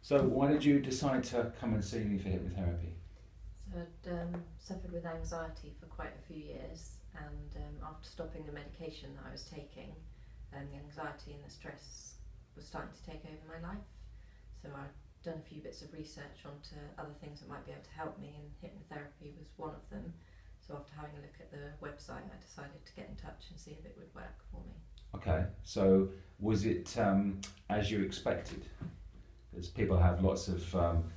So why did you decide to come and see me for hypnotherapy? So I'd suffered with anxiety for quite a few years, and after stopping the medication that I was taking, the anxiety and the stress was starting to take over my life. So I'd done a few bits of research onto other things that might be able to help me, and hypnotherapy was one of them. So after having a look at the website, I decided to get in touch and see if it would work for me. Okay, so was it as you expected? Because people have lots of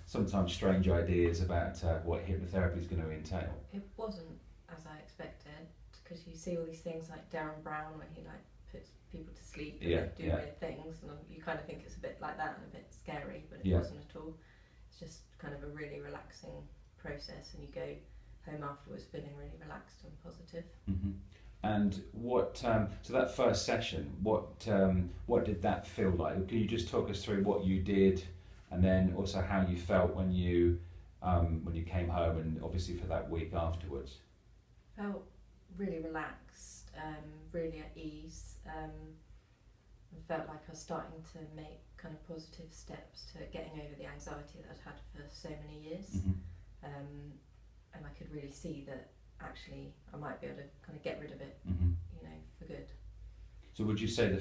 sometimes strange ideas about what hypnotherapy is going to entail. It wasn't as I expected, because you see all these things like Darren Brown, where he puts people to sleep and they do weird things, and you kind of think it's a bit like that and a bit scary, but it wasn't at all. It's just kind of a really relaxing process, and you go home afterwards feeling really relaxed and positive. Mm-hmm. And what? So that first session, what did that feel like? Can you just talk us through what you did, and then also how you felt when you came home, and obviously for that week afterwards? Felt really relaxed, really at ease. And felt like I was starting to make kind of positive steps to getting over the anxiety that I'd had for so many years. Mm-hmm. And I could really see that actually I might be able to kind of get rid of it, mm-hmm. For good. So would you say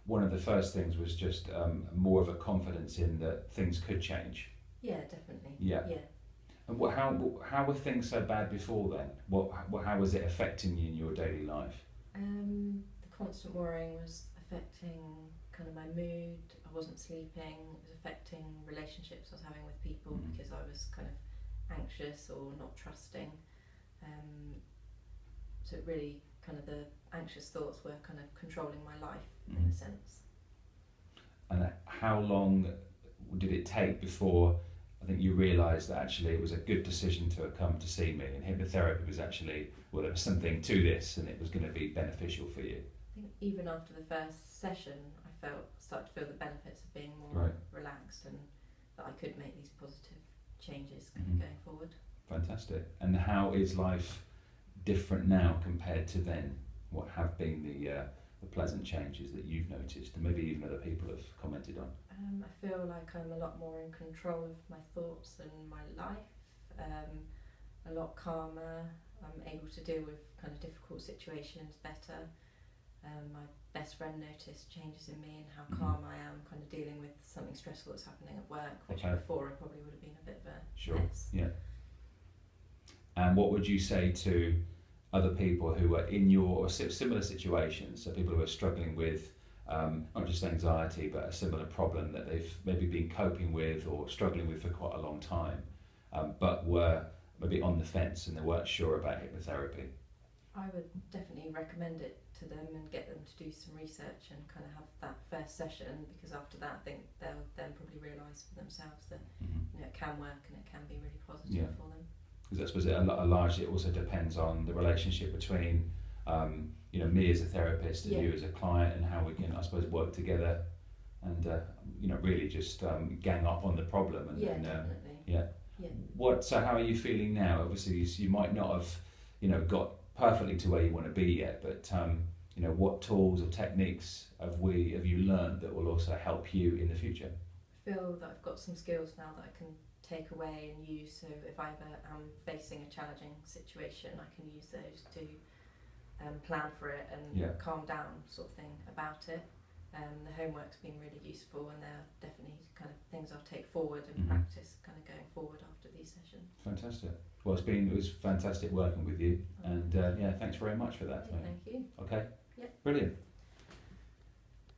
one of the first things was just more of a confidence in that things could change? Yeah, definitely. Yeah. And how were things so bad before then? How was it affecting you in your daily life? The constant worrying was affecting kind of my mood. I wasn't sleeping. It was affecting relationships I was having with people, Mm-hmm. because I was kind of anxious or not trusting. So it really kind of the anxious thoughts were kind of controlling my life, Mm-hmm. in a sense. And how long did it take before I think you realised that actually it was a good decision to come to see me, and hypnotherapy was actually, well, there was something to this and it was going to be beneficial for you? I think even after the first session, I started to feel the benefits of being more relaxed, and that I could make these positive changes Mm-hmm. going forward. Fantastic. And how is life different now compared to then? What have been the pleasant changes that you've noticed, and maybe even other people have commented on? I feel like I'm a lot more in control of my thoughts and my life, a lot calmer. I'm able to deal with kind of difficult situations better. My best friend noticed changes in me and how Mm-hmm. calm I am kind of dealing with something stressful that's happening at work, which before I probably would have been a bit of a mess. Yeah. And what would you say to other people who are in your similar situations, so people who are struggling with not just anxiety but a similar problem that they've maybe been coping with or struggling with for quite a long time, but were maybe on the fence and they weren't sure about hypnotherapy? I would definitely recommend it to them and get them to do some research and kind of have that first session, because after that I think they'll then probably realise for themselves that Mm-hmm. it can work and it can be really positive for them. Because I suppose largely it also depends on the relationship between me as a therapist and you as a client, and how we can, I suppose, work together and really just gang up on the problem. And definitely. So how are you feeling now? Obviously you might not have got perfectly to where you want to be yet, but what tools or techniques have you learned that will also help you in the future? I feel that I've got some skills now that I can take away and use, so if I ever am facing a challenging situation, I can use those to plan for it and calm down, sort of thing, about it. The homework's been really useful, and they're definitely kind of things I'll take forward and Mm-hmm. practice kind of going forward after these sessions. Fantastic. Well, it was fantastic working with you, and thanks very much for that. Thank you. Okay. Yep. Brilliant.